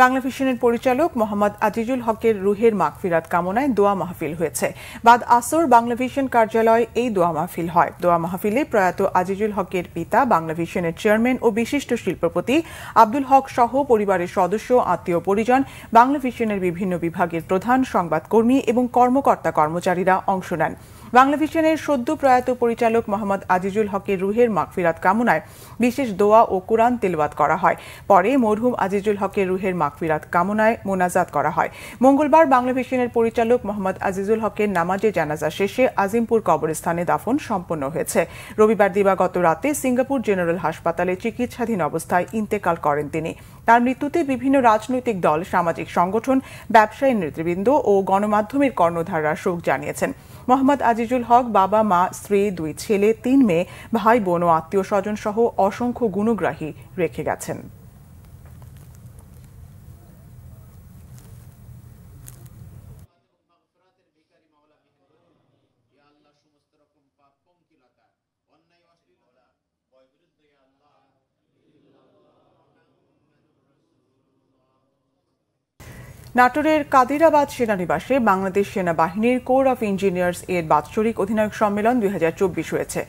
বাংলাভিশনের পরিচালক মোহাম্মদ আজিজুল হকের রুহের মাগফিরাত কামনায় দোয়া মাহফিল হয়েছে। বাদ আসর বাংলাভিশন কার্যালয়ে এই দোয়া মাহফিল হয়। দোয়া মাহফিলে প্রয়াত আজিজুল হকের পিতা, বাংলাভিশনের চেয়ারম্যান ও বিশিষ্ট শিল্পপতি আব্দুল হক সহ পরিবারের সদস্য, আত্মীয় পরিজন, বাংলাভিশনের বিভিন্ন বিভাগের প্রধান, সংবাদকর্মী এবং কর্মকর্তা কর্মচারীরা অংশ নেন। বাংলাভিশনের সদ্য প্রয়াত পরিচালক মোহাম্মদ আজিজুল হকের রুহের মাগফিরাত কামনায় বিশেষ দোয়া ও কুরআন তেলাওয়াত করা হয়। পরে মরহুম আজিজুল হকের রুহের মাগফিরাত কামনায় মোনাজাত করা হয়। মঙ্গলবার বাংলাভিশনের পরিচালক মোহাম্মদ আজিজুল হকের নামাজে জানাজা শেষে আজিমপুর কবরস্থানে দাফন সম্পন্ন হয়েছে। রবিবার দিবাগত রাতে সিঙ্গাপুর জেনারেল হাসপাতালে চিকিৎসাধীন অবস্থায় ইন্তেকাল করেন তিনি। তার মৃত্যুতে বিভিন্ন রাজনৈতিক দল, সামাজিক সংগঠন, ব্যবসায়ী নেতৃবৃন্দ ও গণমাধ্যমের কর্ণধাররা শোক জানিয়েছেন। মোহাম্মদ আজিজুল হক বাবা, মা, স্ত্রী, 2 ছেলে, 3 মেয়ে, ভাই বোন ও আত্মীয় স্বজন সহ অসংখ্য গুণগ্রাহী রেখে গেছেন। নাটোরের কাদিরাবাদ সেনানিবাসে বাংলাদেশ সেনাবাহিনীর কোর অফ ইঞ্জিনিয়ার্স এর বাৎসরিক অধিনায়ক সম্মেলন 2024 হয়েছে।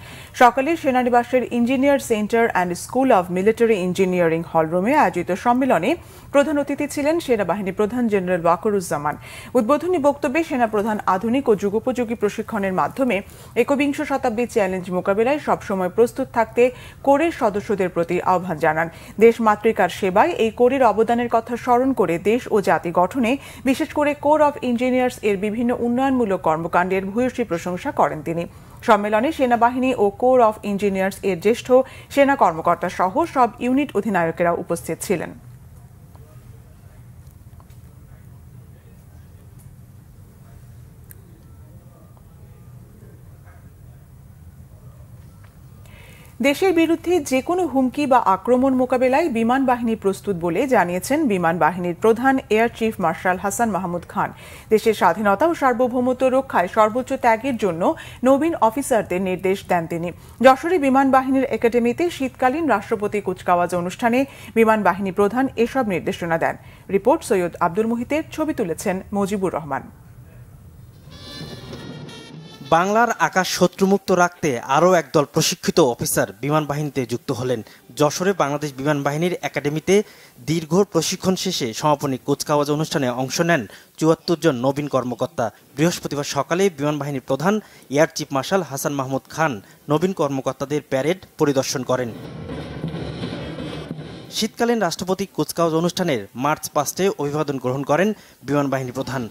সকালে সেনানিবাসের engineer centre and school of military engineering হলরুমে আয়োজিত সম্মেলনে প্রধান অতিথি ছিলেন সেনাবাহিনী প্রধান জেনারেল ওয়াকরুজ্জামান। উদ্বোধনী বক্তব্যে সেনাপ্রধান আধুনিক ও যুগোপযোগী প্রশিক্ষণের মাধ্যমে একবিংশ শতাব্দীর চ্যালেঞ্জ মোকাবেলায় সবসময় প্রস্তুত থাকতে কোরের সদস্যদের প্রতি আহ্বান জানান। দেশমাতৃকার সেবায় এই কোরের অবদানের কথা স্মরণ করে দেশ ও জাতি গঠনে, বিশেষ করে কোর অফ ইঞ্জিনিয়ার্স এর বিভিন্ন উন্নয়নমূলক কর্মকাণ্ডের ভূয়সী প্রশংসা করেন তিনি। সম্মেলনে সেনাবাহিনী ও কোর অফ ইঞ্জিনিয়ার্স এর জ্যেষ্ঠ সেনা কর্মকর্তা সহ সব ইউনিট অধিনায়কেরা উপস্থিত ছিলেন। দেশের বিরুদ্ধে যে কোনো হুমকি বা আক্রমণ মোকাবেলায় বিমান বাহিনী প্রস্তুত বলে জানিয়েছেন বিমান বাহিনীর প্রধান air chief marshal Hasan Mahmud Khan. দেশের স্বাধীনতা ও সার্বভৌমত্ব রক্ষায় সর্বোচ্চ ত্যাগের জন্য নবীন অফিসারদের নির্দেশ দেন তিনি। যশোরে বিমান বাহিনীর একাডেমিতে শীতকালীন রাষ্ট্রপতি কুচকাওয়াজ অনুষ্ঠানে বিমান বাহিনী প্রধান এসব নির্দেশনা দেন। রিপোর্ট সৈয়দ আব্দুল মুহিতের, ছবি তুলেছেন মজিবুর রহমান। বাংলার আকাশ শত্রুমুক্ত রাখতে আরও একদল প্রশিক্ষিত অফিসার বিমান বাহিনীতে যুক্ত হলেন। যশোরে বাংলাদেশ বিমান বাহিনীর একাডেমিতে দীর্ঘ প্রশিক্ষণ শেষে সমাপনী কুচকাওয়াজ অনুষ্ঠানে অংশ নেন ৭৪ জন নবীন কর্মকর্তা। বৃহস্পতিবার সকালে বিমান বাহিনীর প্রধান air chief marshal Hasan Mahmud Khan নবীন কর্মকর্তাদের প্যারেড পরিদর্শন করেন। শীতকালীন রাষ্ট্রপতি কুচকাওয়াজ অনুষ্ঠানের মার্চ 5 অভিবাদন গ্রহণ করেন বিমান বাহিনী প্রধান।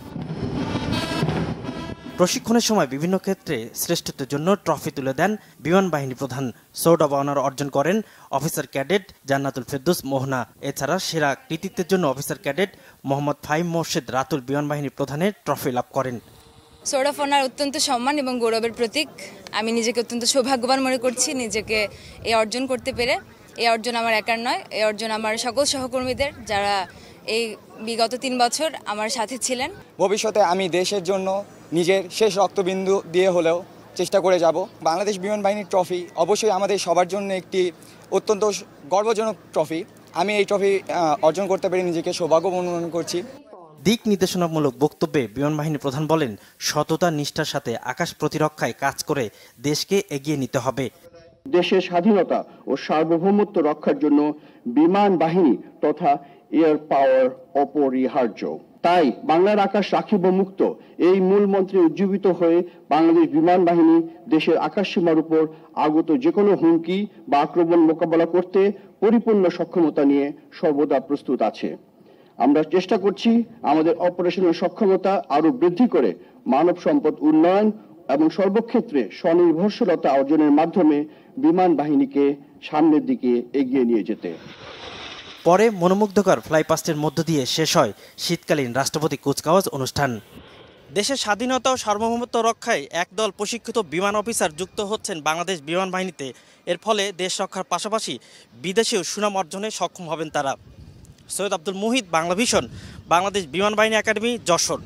প্রশিক্ষণের সময় বিভিন্ন ক্ষেত্রে শ্রেষ্ঠত্বের জন্য ট্রফি তুলে দেন বিমান বাহিনী প্রধান। সোর্ড অব অনার অর্জন করেন অফিসার ক্যাডেট জান্নাতুল ফেরদৌস মোহনা। এছাড়া সেরা কৃতিত্বের জন্য অফিসার ক্যাডেট মোহাম্মদ ফাহিম মোর্শেদ রাতুল বিমান বাহিনী প্রধানের ট্রফি লাভ করেন। সোর্ড অফ অনার অত্যন্ত সম্মান এবং গৌরবের প্রতীক। আমি নিজেকে অত্যন্ত সৌভাগ্যবান মনে করছি নিজেকে এই অর্জন করতে পেরে। এই অর্জন আমার একার নয়, এই অর্জন আমার সকল সহকর্মীদের, যারা এই বিগত 3 বছর আমার সাথে ছিলেন। ভবিষ্যতে আমি দেশের জন্য নিজের শেষ রক্তবিন্দু দিয়ে হলেও চেষ্টা করে যাব। বাংলাদেশ বিমান বাহিনীর ট্রফি অবশ্যই আমাদের সবার জন্য একটি অত্যন্ত গর্বজনক ট্রফি। আমি এই ট্রফি অর্জন করতে পেরে নিজেকে সৌভাগ্যবান মনে করছি। দিক নির্দেশনামূলক বক্তব্যে বিমান বাহিনী প্রধান বলেন, সততা নিষ্ঠার সাথে আকাশ প্রতিরক্ষায় কাজ করে দেশকে এগিয়ে নিতে হবে। দেশের স্বাধীনতা ও সার্বভৌমত্ব রক্ষার জন্য বিমান বাহিনী তথা এয়ার পাওয়ার অপরিহার্য। তাই বাংলার আকাশ রাখিব মুক্ত এই মূল মন্ত্রে উজ্জীবিত হয়ে বাংলাদেশ বিমান বাহিনী দেশের আকাশ সীমার উপর আগত যে কোনো হুমকি বা আক্রমণ মোকাবেলা করতে পরিপূর্ণ সক্ষমতা নিয়ে সর্বদা প্রস্তুত আছে। আমরা চেষ্টা করছি আমাদের অপারেশনাল সক্ষমতা আরো বৃদ্ধি করে মানব সম্পদ উন্নয়ন এবং সর্বক্ষেত্রে স্বনির্ভরশীলতা অর্জনের মাধ্যমে বিমান বাহিনীকে সামনের দিকে এগিয়ে নিয়ে যেতে। পরে মনোমুগ্ধকর ফ্লাইপাস্টের মধ্য দিয়ে শেষ হয় শীতকালীন রাষ্ট্রপতি কুচকাওয়াজ অনুষ্ঠান। দেশের স্বাধীনতা ও সার্বভৌমত্ব রক্ষায় একদল প্রশিক্ষিত বিমান অফিসার যুক্ত হচ্ছেন বাংলাদেশ বিমান বাহিনীতে। এর ফলে দেশ রক্ষার পাশাপাশি বিদেশেও সুনাম অর্জনে সক্ষম হবেন তারা। সৈয়দ আব্দুল মুহিত, বাংলাভিশন, বাংলাদেশ বিমান বাহিনী একাডেমি, যশোর।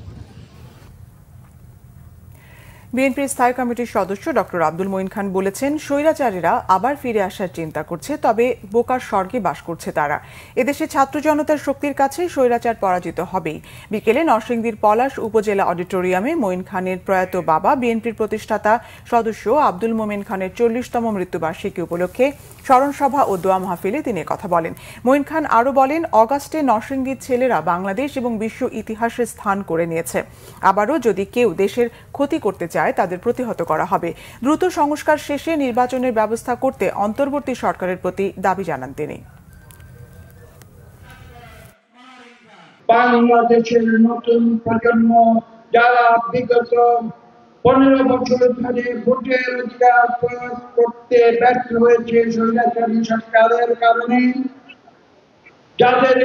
বিএনপির স্থায়ী কমিটির সদস্য ডক্টর আব্দুল মঈন খান বলেছেন, স্বৈরাচারীরা আবার ফিরে আসার চিন্তা করছে, তবে বোকার স্বর্গে বাস করছে তারা। এদেশে ছাত্র জনতার শক্তির কাছে স্বৈরাচার পরাজিত হবেই। বিকেলে নরসিংদীর পলাশ উপজেলা অডিটোরিয়ামে মঈন খানের প্রয়াত বাবা বিএনপির প্রতিষ্ঠাতা সদস্য আব্দুল মোমেন খানের 40তম মৃত্যুবার্ষিকী উপলক্ষে স্মরণ সভা ও দোয়া মাহফিলে তিনি কথা বলেন। মঈন খান আরও বলেন, অগাস্টে নরসিংদীর ছেলেরা বাংলাদেশ এবং বিশ্ব ইতিহাসে স্থান করে নিয়েছে। আবারও যদি কেউ দেশের ক্ষতি করতে চায় তাদের প্রতিহত করা হবে। দ্রুত সংস্কার শেষে নির্বাচনের ব্যবস্থা করতে অন্তর্বর্তী সরকারের প্রতি দাবি জানান তিনি। বাংলাদেশের নতুন প্রজন্ম যারা বিগত 15 বছর ধরে ভোটের অধিকার প্রয়োগ করতে ব্যর্থ হয়েছে স্বৈরাচারী সরকারের কারণে, যাদের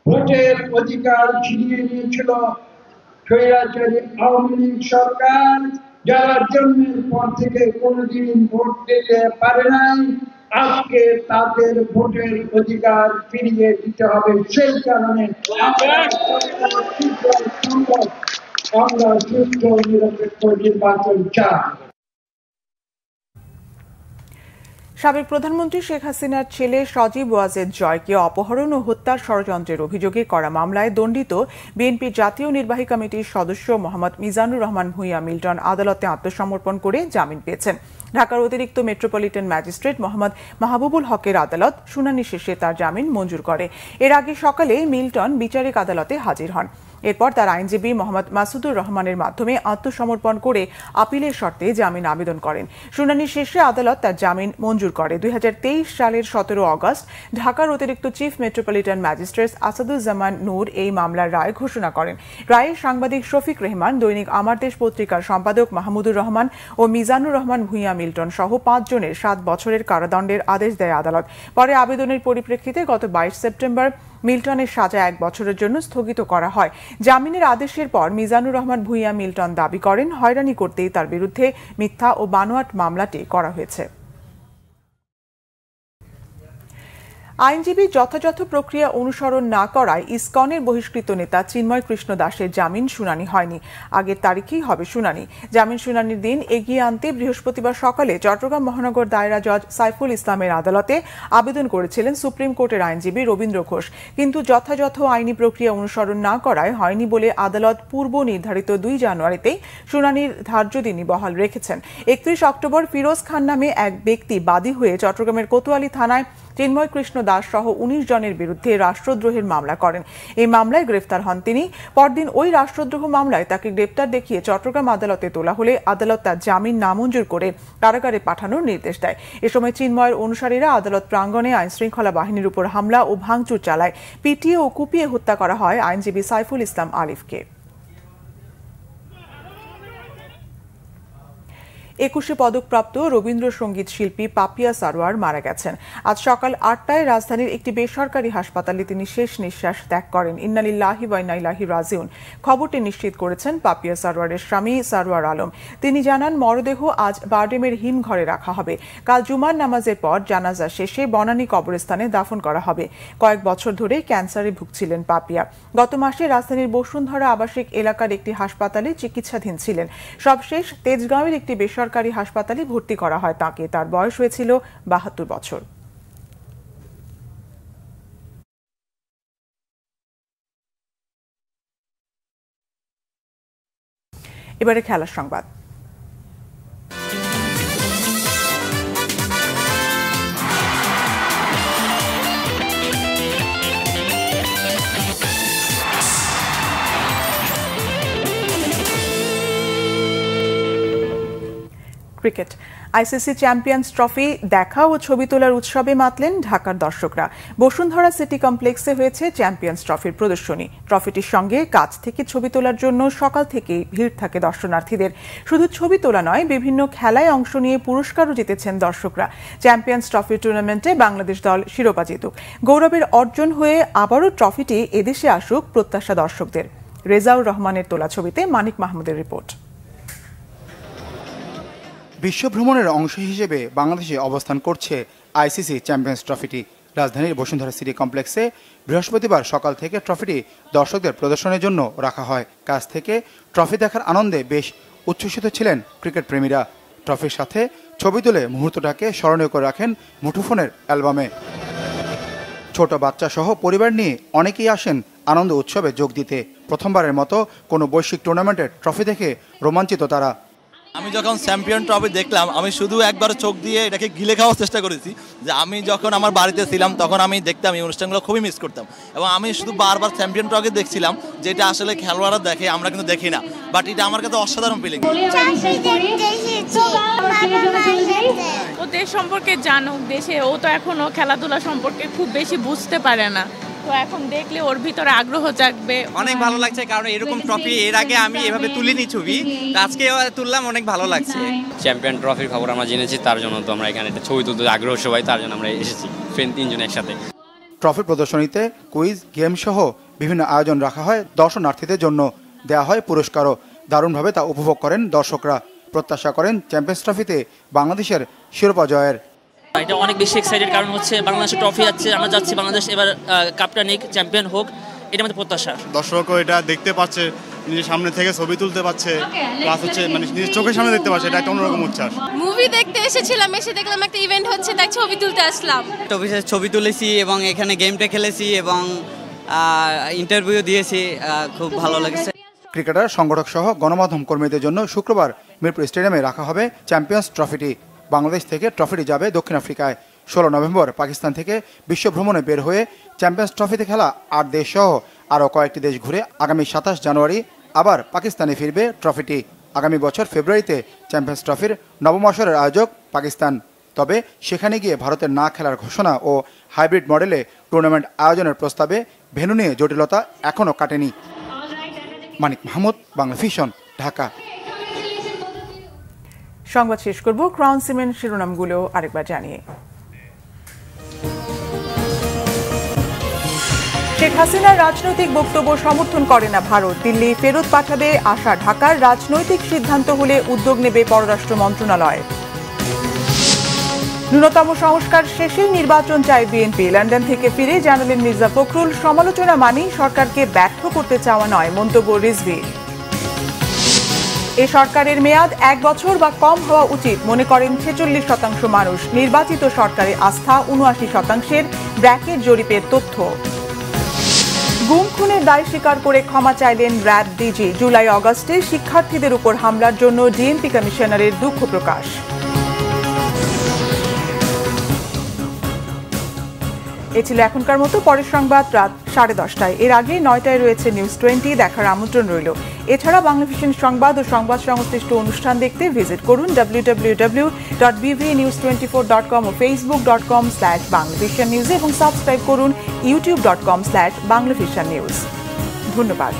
ভোটের অধিকার ছিনিয়ে নিয়েছিল স্বৈরাচারী আওয়ামী লীগ সরকার, যারা জন্মের পর থেকে কোনোদিন ভোট দিতে পারে নাই, আজকে তাদের ভোটের অধিকার ফিরিয়ে দিতে হবে। সেই কারণে আমরা সুস্থ নিরপেক্ষ নির্বাচন চাই। সাবেক প্রধানমন্ত্রী শেখ হাসিনার ছেলে সজীব ওয়াজেদ জয়কে অপহরণ ও হত্যার ষড়যন্ত্রের অভিযোগে করা মামলায় দণ্ডিত বিএনপির জাতীয় নির্বাহী কমিটির সদস্য মোহাম্মদ মিজানুর রহমান ভূঁইয়া মিল্টন আদালতে আত্মসমর্পণ করে জামিন পেয়েছেন। ঢাকার অতিরিক্ত মেট্রোপলিটন ম্যাজিস্ট্রেট মোহাম্মদ মাহবুবুল হকের আদালত শুনানি শেষে তার জামিন মঞ্জুর করে। এর আগে সকালে মিল্টন বিচারিক আদালতে হাজির হন। এরপর তার আইনজীবী মোহাম্মদ মাসুদুর রহমানের মাধ্যমে আত্মসমর্পণ করে আপিলের শর্তে জামিন আবেদন করেন। শুনানি শেষে আদালত তার জামিন মঞ্জুর করে। 2023 সালের 17 অগস্ট ঢাকার অতিরিক্ত chief metropolitan magistrate Asaduzzaman Noor এই মামলার রায় ঘোষণা করেন। রায়ে সাংবাদিক শফিক রেহমান, দৈনিক আমার দেশ পত্রিকার সম্পাদক মাহমুদুর রহমান ও মিজানুর রহমান ভূঁইয়া মিল্টন সহ 5 জনের 7 বছরের কারাদণ্ডের আদেশ দেয় আদালত। পরে আবেদনের পরিপ্রেক্ষিতে গত 22 সেপ্টেম্বর মিল্টনের সাজা 1 বছরের জন্য স্থগিত করা হয়। জামিনের আদেশের পর মিজানুর রহমান ভূঁইয়া মিল্টন দাবি করেন, হয়রানি করতেই তার বিরুদ্ধে মিথ্যা ও বানোয়াট মামলাটি করা হয়েছে। আইনজীবী যথাযথ প্রক্রিয়া অনুসরণ না করায় ইসকনের বহিষ্কৃত নেতা চিন্ময় কৃষ্ণ দাসের জামিন শুনানি হয়নি। আগের তারিখেই হবে শুনানি। জামিন শুনানির দিন এগিয়ে আনতে বৃহস্পতিবার সকালে চট্টগ্রাম মহানগর দায়রা জজ সাইফুল ইসলামের আদালতে আবেদন করেছিলেন সুপ্রিম কোর্টের আইনজীবী রবীন্দ্র ঘোষ, কিন্তু যথাযথ আইনি প্রক্রিয়া অনুসরণ না করায় হয়নি বলে আদালত পূর্ব নির্ধারিত 2 জানুয়ারিতেই শুনানির ধার্য দিনই বহাল রেখেছেন। 31 অক্টোবর ফিরোজ খান নামে এক ব্যক্তি বাদী হয়ে চট্টগ্রামের কোতোয়ালি থানায় চিন্ময় কৃষ্ণ দাস সহ 19 জনের বিরুদ্ধে রাষ্ট্রদ্রোহের মামলা করেন। এই মামলায় গ্রেফতার হন তিনি। পরদিন ওই রাষ্ট্রদ্রোহ মামলায় তাকে গ্রেপ্তার দেখিয়ে চট্টগ্রাম আদালতে তোলা হলে আদালত তার জামিন নামঞ্জুর করে কারাগারে পাঠানোর নির্দেশ দেয়। এ সময় চিন্ময়ের অনুসারীরা আদালত প্রাঙ্গণে আইনশৃঙ্খলা বাহিনীর উপর হামলা ও ভাঙচুর চালায়। পিটিয়ে ও কুপিয়ে হত্যা করা হয় আইনজীবী সাইফুল ইসলাম আলিফকে। 21 পদকপ্রাপ্ত রবীন্দ্রসঙ্গীত শিল্পী পাপিয়া সারোয়ার মারা গেছেন। আজ সকাল 8টায় রাজধানীর একটি বেসরকারি হাসপাতালে তিনি শেষ নিঃশ্বাস ত্যাগ করেন। ইন্না লিল্লাহি ওয়া ইন্না ইলাইহি রাজিউন। খবরটি নিশ্চিত করেছেন পাপিয়া সারোয়ারের স্বামী সারোয়ার আলম। তিনি জানান, মরদেহ আজ বারডেমের হিমঘরে রাখা হবে। কাল জুমার নামাজের পর জানাজা শেষে বনানী কবরস্থানে দাফন করা হবে। কয়েক বছর ধরে ক্যান্সারে ভুগছিলেন পাপিয়া। গত মাসে রাজধানীর বসুন্ধরা আবাসিক এলাকার একটি হাসপাতালে চিকিৎসাধীন ছিলেন। সবশেষ তেজগাঁওয়ের একটি সরকারি হাসপাতালে ভর্তি করা হয় তাকে। তার বয়স হয়েছিল 72 বছর। এবারে খেলার সংবাদ। ক্রিকেট। আইসিসি চ্যাম্পিয়ন্স ট্রফি দেখা ও ছবি তোলার উৎসবে মাতলেন ঢাকার দর্শকরা। বসুন্ধরা সিটি কমপ্লেক্সে হয়েছে চ্যাম্পিয়ন্স ট্রফির প্রদর্শনী। ট্রফিটির সঙ্গে কাছ থেকে ছবি তোলার জন্য সকাল থেকেই ভিড় থাকে দর্শনার্থীদের। শুধু ছবি তোলা নয়, বিভিন্ন খেলায় অংশ নিয়ে পুরস্কারও জিতেছেন দর্শকরা। চ্যাম্পিয়ন্স ট্রফি টুর্নামেন্টে বাংলাদেশ দল শিরোপা জিতুক। গৌরবের অর্জন হয়ে আবারও ট্রফিটি এদেশে আসুক প্রত্যাশা দর্শকদের। রেজাউর রহমানের তোলা ছবিতে মানিক মাহমুদের রিপোর্ট। বিশ্ব ভ্রমণের অংশ হিসেবে বাংলাদেশে অবস্থান করছে আইসিসি চ্যাম্পিয়ন্স ট্রফিটি। রাজধানীর বসুন্ধরা সিটি কমপ্লেক্সে বৃহস্পতিবার সকাল থেকে ট্রফিটি দর্শকদের প্রদর্শনের জন্য রাখা হয়। কাছ থেকে ট্রফি দেখার আনন্দে বেশ উচ্ছ্বসিত ছিলেন ক্রিকেট প্রেমীরা। ট্রফির সাথে ছবি তুলে মুহূর্তটাকে স্মরণীয় করে রাখেন মুঠোফোনের অ্যালবামে। ছোট বাচ্চা সহ পরিবার নিয়ে অনেকেই আসেন আনন্দ উৎসবে যোগ দিতে। প্রথমবারের মতো কোনো বৈশ্বিক টুর্নামেন্টের ট্রফি দেখে রোমাঞ্চিত তারা। আমি যখন চ্যাম্পিয়ন ট্রফি দেখলাম, আমি শুধু একবার চোখ দিয়ে এটাকে গিলে খাওয়ার চেষ্টা করেছি। যে আমি যখন আমার বাড়িতে ছিলাম তখন আমি দেখতাম এই অনুষ্ঠানগুলো, খুবই মিস করতাম। এবং আমি শুধু বারবার চ্যাম্পিয়ন ট্রফি দেখছিলাম, যেটা আসলে খেলোয়াড়রা দেখে, আমরা কিন্তু দেখি না। বাট এটা আমার কাছে অসাধারণ ফিলিং। ও দেশ সম্পর্কে জানুক, দেশে ও তো এখনো খেলাধুলা সম্পর্কে খুব বেশি বুঝতে পারে না, তো এখন দেখলে ওর ভিতরে আগ্রহ জাগবে। অনেক ভালো লাগছে, কারণ এরকম ট্রফি এর আগে আমি এভাবে তুলিনি ছবি, আজকে তুললাম, অনেক ভালো লাগছে। চ্যাম্পিয়ন ট্রফির খবর আমরা জেনেছি, তার জন্য তো আমরা এখানে একটা ছবি তুলতে আগ্রহ সবাই, তার জন্য আমরা এসেছি ফ্রেন্ড 3 জন একসাথে। ট্রফি প্রদর্শনীতে কুইজ, গেম সহ বিভিন্ন আয়োজন রাখা হয়। দর্শনার্থীদের জন্য দেওয়া হয় পুরস্কারও। দারুণভাবে তা উপভোগ করেন দর্শকরা। প্রত্যাশা করেন চ্যাম্পিয়ন্স ট্রফিতে বাংলাদেশের শিরোপা জয়ের। এটা অনেক বেশি এক্সাইটেড, কারণ হচ্ছে বাংলাদেশের ট্রফি আছে, আমরা যাচ্ছি বাংলাদেশ এবার কাপটা নিক, চ্যাম্পিয়ন হোক, এটা আমাদের প্রত্যাশা। দর্শকও এটা দেখতে পাচ্ছে, নিজের সামনে থেকে ছবি তুলতে পারছে, প্লাস হচ্ছে মানে নিজের চোখের সামনে দেখতে পাচ্ছে, এটা একটা অন্যরকম উচ্ছ্বাস। মুভি দেখতে এসেছিলাম, এসে দেখলাম একটা ইভেন্ট হচ্ছে, তাই ছবি তুলতে আসলাম। ছবি তুলেছি এবং এখানে গেমটা খেলেছি এবং ইন্টারভিউ দিয়েছি, খুব ভালো লেগেছে। ক্রিকেটার, সংগঠক সহ গণমাধ্যম কর্মীদের জন্য শুক্রবার মিরপুর স্টেডিয়ামে রাখা হবে চ্যাম্পিয়ন্স ট্রফিটি। বাংলাদেশ থেকে ট্রফিটি যাবে দক্ষিণ আফ্রিকায়। 16 নভেম্বর পাকিস্তান থেকে বিশ্ব ভ্রমণে বের হয়ে চ্যাম্পিয়ন্স ট্রফিতে খেলা 8 দেশ সহ আরও কয়েকটি দেশ ঘুরে আগামী 27 জানুয়ারি আবার পাকিস্তানে ফিরবে ট্রফিটি। আগামী বছর ফেব্রুয়ারিতে চ্যাম্পিয়ন্স ট্রফির নবম আসরের আয়োজক পাকিস্তান। তবে সেখানে গিয়ে ভারতের না খেলার ঘোষণা ও হাইব্রিড মডেলে টুর্নামেন্ট আয়োজনের প্রস্তাবে ভেন্যু নিয়ে জটিলতা এখনও কাটেনি। মানিক মাহমুদ, বাংলা ভিশন, ঢাকা। সংবাদ শেষ করব ক্রাউন সিমেন্ট শিরোনামগুলো আরেকবার জানিয়ে। শেখ হাসিনার রাজনৈতিক বক্তব্য সমর্থন করে না ভারত। দিল্লি ফেরত পাঠাবে আশা ঢাকার। রাজনৈতিক সিদ্ধান্ত হলে উদ্যোগ নেবে পররাষ্ট্র মন্ত্রণালয়। ন্যূনতম সংস্কার শেষেই নির্বাচন চায় বিএনপি। লন্ডন থেকে ফিরে জানালেন মির্জা ফখরুল, সমালোচনা মানেই সরকারকে ব্যর্থ করতে চাওয়া নয়, মন্তব্য রিজভীর। এ সরকারের মেয়াদ 1 বছর বা কম হওয়া উচিত মনে করেন 46% মানুষ। নির্বাচিত সরকারে আস্থা 79%, ব্র্যাকেট জরিপের তথ্য। গুম খুনের দায় স্বীকার করে ক্ষমা চাইলেন র্যাব ডিজি। জুলাই আগস্টে শিক্ষার্থীদের উপর হামলার জন্য ডিএমপি কমিশনারের দুঃখ প্রকাশ। এ ছিল এখনকার মতো। পরের সংবাদ রাত 10:30টায়। এর আগে 9টায় রয়েছে নিউজ 20। দেখার আমন্ত্রণ রইল। এছাড়া বাংলা ভিশন সংবাদ ও সংবাদ সংশ্লিষ্ট অনুষ্ঠান দেখতে ভিজিট করুন www.bvnews24.com ও facebook.com/banglavishnnews এবং সাবস্ক্রাইব করুন youtube.com/banglavishnnews। ধন্যবাদ।